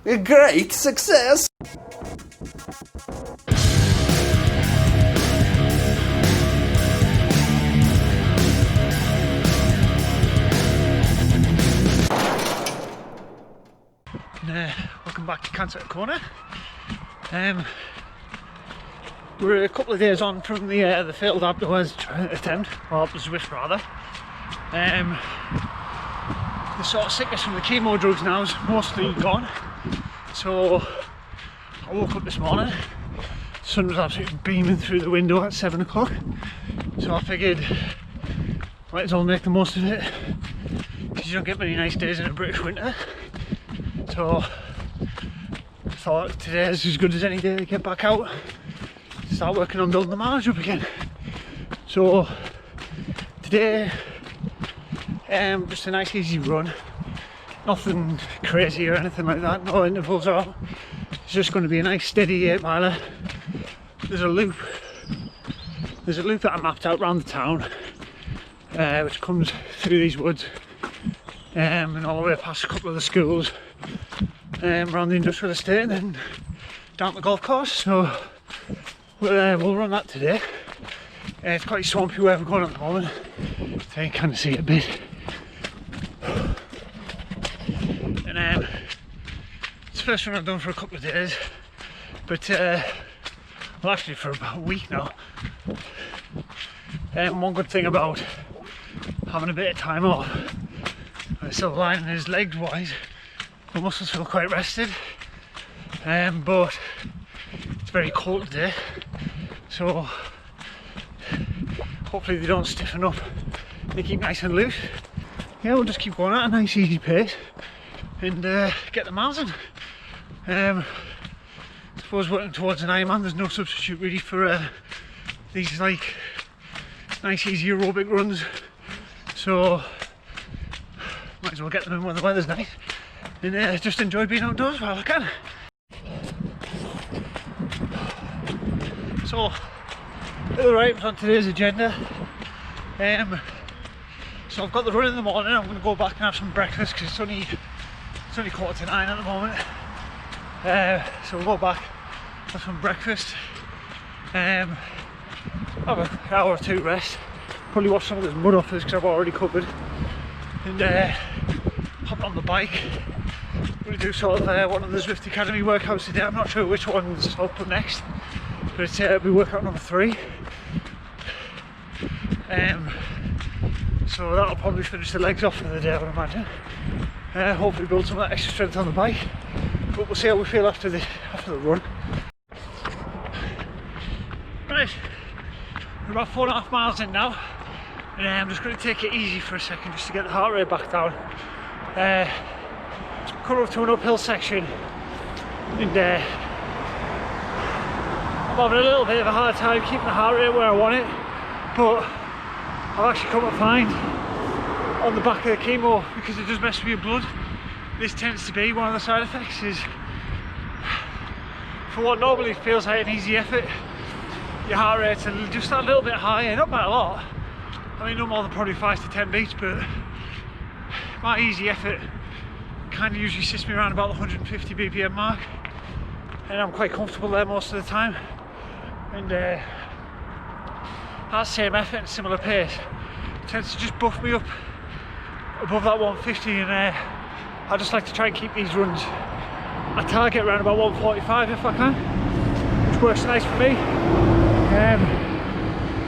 A great success! Welcome back to Cancer at Kona. We're a couple of days on from the failed abdominal attempt, or abdominal wish rather. The sort of sickness from the chemo drugs now is mostly gone. So I woke up this morning, the sun was absolutely beaming through the window at 7 o'clock. So I figured, might as well make the most of it, because you don't get many nice days in a British winter. So I thought today is as good as any day to get back out, start working on building the mileage up again. So today, just a nice easy run, nothing crazy or anything like that, no intervals or all. It's just going to be a nice steady 8 miler. There's a loop that I mapped out around the town, which comes through these woods and all the way past a couple of the schools, around the industrial estate and then down the golf course. So we'll run that today. It's quite swampy where we're going at the moment, so you can kind of see it a bit. And it's the first one I've done for a couple of days, but well, actually for about a week now. One good thing about having a bit of time off, silver lining is legs wise, the muscles feel quite rested, but it's very cold today, so hopefully they don't stiffen up, they keep nice and loose. Yeah, we'll just keep going at a nice easy pace and get the miles in. I suppose working towards an Ironman, there's no substitute really for these like nice easy aerobic runs, so might as well get them in when the weather's nice and just enjoy being outdoors while I can. So other items on today's agenda, so I've got the run in the morning. I'm going to go back and have some breakfast because it's only 8:45 at the moment, so we'll go back, have some breakfast, have an hour or two rest, probably wash some of this mud off us because I've already covered, and hop on the bike. We're going to do sort of one of the Zwift Academy workouts today. I'm not sure which ones I'll put next, but it'll be workout number 3. So that'll probably finish the legs off for the day, I would imagine. Hopefully build some of that extra strength on the bike, but we'll see how we feel after the run. Right, we're about 4.5 miles in now, and I'm just going to take it easy for a second just to get the heart rate back down. Come up to an uphill section, and I'm having a little bit of a hard time keeping the heart rate where I want it, but I've actually come up fine on the back of the chemo because it does mess with your blood. This tends to be one of the side effects, is for what normally feels like an easy effort, your heart rate's just a little bit higher, not by a lot. I mean, no more than probably 5 to 10 beats, but my easy effort kind of usually sits me around about the 150 BPM mark, and I'm quite comfortable there most of the time. And that same effort and similar pace tends to just buff me up above that 150, and I just like to try and keep these runs. I target around about 145 if I can, which works nice for me.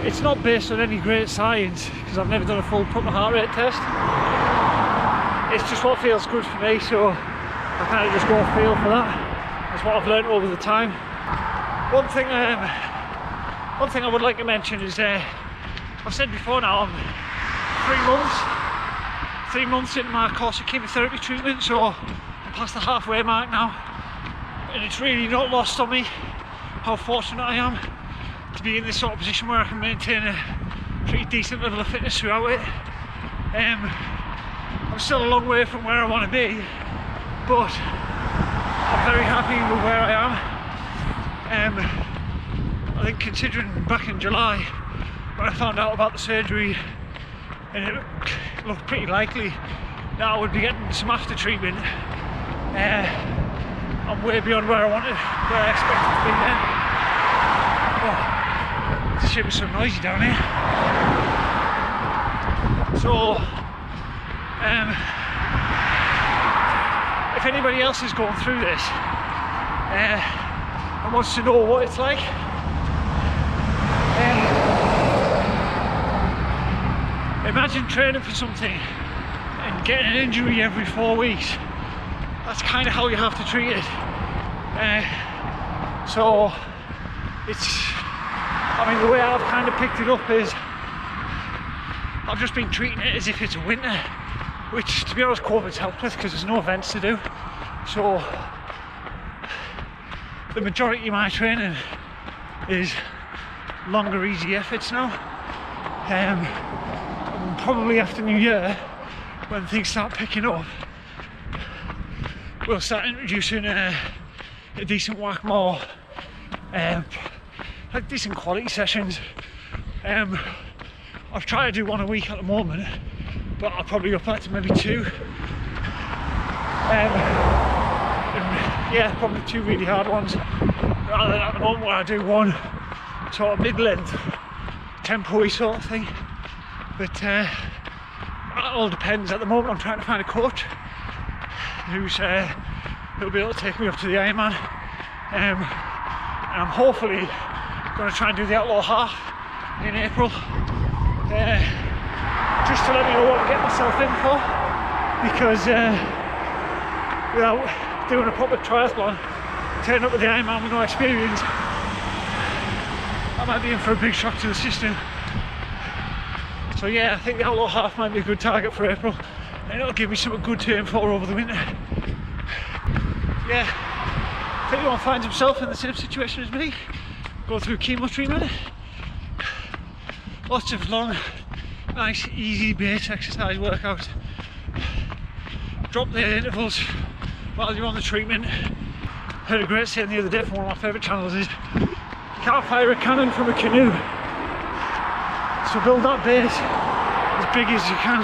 It's not based on any great science because I've never done a full proper heart rate test. It's just what feels good for me, so I kind of just go feel for that. That's what I've learned over the time. One thing I would like to mention is, I've said before now, I'm 3 months into my course of chemotherapy treatment, so I'm past the halfway mark now, and it's really not lost on me how fortunate I am to be in this sort of position where I can maintain a pretty decent level of fitness throughout it. I'm still a long way from where I want to be, but I'm very happy with where I am. I think considering back in July when I found out about the surgery, and it looked pretty likely that I would be getting some after treatment, I'm way beyond where I expected to be then. Oh, the ship is so noisy down here. So, if anybody else is going through this and wants to know what it's like, imagine training for something and getting an injury every 4 weeks. That's kind of how you have to treat it. So the way I've kind of picked it up is I've just been treating it as if it's winter, which to be honest COVID's helped with because there's no events to do. So the majority of my training is longer, easy efforts now. Probably after New Year, when things start picking up, we'll start introducing a decent whack more, like decent quality sessions. I've tried to do one a week at the moment, but I'll probably up that to maybe 2. Yeah, probably 2 really hard ones, rather than at the moment where I do one sort of mid-length, tempo-y sort of thing. But that all depends. At the moment I'm trying to find a coach who'll be able to take me up to the Ironman, and I'm hopefully going to try and do the Outlaw Half in April, just to let me know what to get myself in for, because without doing a proper triathlon, turning up with the Ironman with no experience, I might be in for a big shock to the system. So yeah, I think the Outlaw Half might be a good target for April, and it'll give me something good to aim for over the winter. Yeah, if anyone finds himself in the same situation as me, go through chemo treatment, lots of long, nice, easy base exercise workouts. Drop the intervals while you're on the treatment. Heard a great saying the other day from one of my favourite channels is, you can't fire a cannon from a canoe. So build that base as big as you can,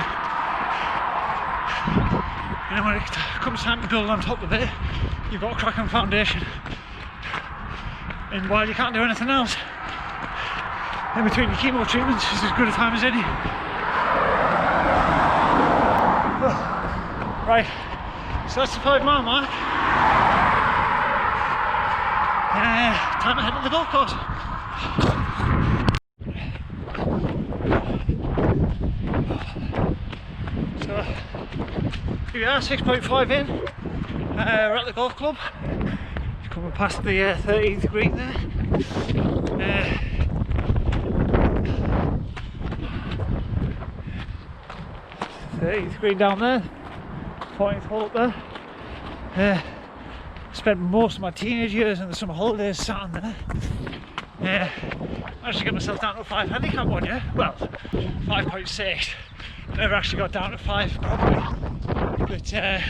and then when it comes time to build on top of it, you've got a cracking foundation. And while you can't do anything else, in between your chemo treatments is as good a time as any. Right, so that's the 5 mile mark. Time to head to the golf course. So here we are, 6.5 in. We're at the golf club. Coming past the 13th green there. 13th green down there. 14th hole up there. Spent most of my teenage years and the summer holidays sat on there. Managed to get myself down to a 5 handicap one year. Well, 5.6. Never actually got down to 5 properly. But yeah,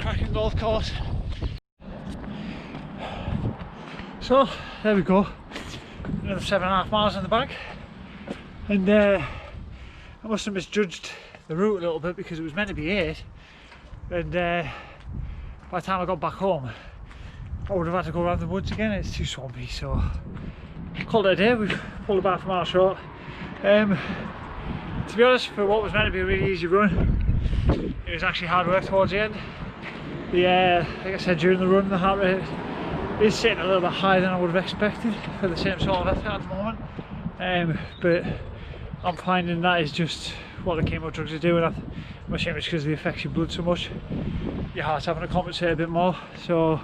cracking golf course. So there we go. Another 7.5 miles in the bag. And I must have misjudged the route a little bit because it was meant to be 8. And by the time I got back home, I would have had to go around the woods again. It's too swampy, so called it a day. We've pulled about half a mile short. To be honest, for what was meant to be a really easy run, it was actually hard work towards the end. Like I said, during the run, the heart rate is sitting a little bit higher than I would have expected for the same sort of effort at the moment. But I'm finding that is just what the chemo drugs are doing. I'm assuming it's because they affect your blood so much. Your heart's having to compensate a bit more. So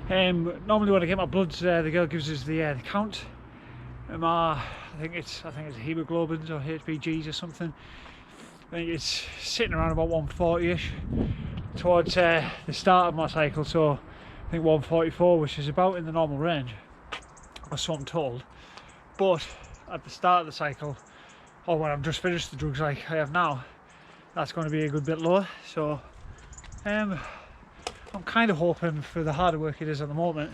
normally when I get my bloods, the girl gives us the count. I think it's hemoglobins or HBGs or something. I think it's sitting around about 140ish towards the start of my cycle. So I think 144, which is about in the normal range, or so I'm told. But at the start of the cycle, or when I've just finished the drugs like I have now, that's going to be a good bit lower. So I'm kind of hoping, for the harder work it is at the moment,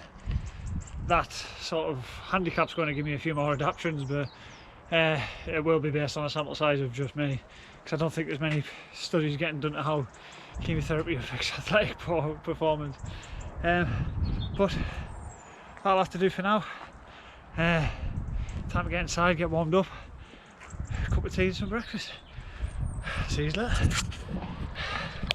that sort of handicap's going to give me a few more adaptions. But it will be based on a sample size of just me, because I don't think there's many studies getting done to how chemotherapy affects athletic performance. But that'll have to do for now. Time to get inside, get warmed up, a cup of tea and some breakfast. See you later.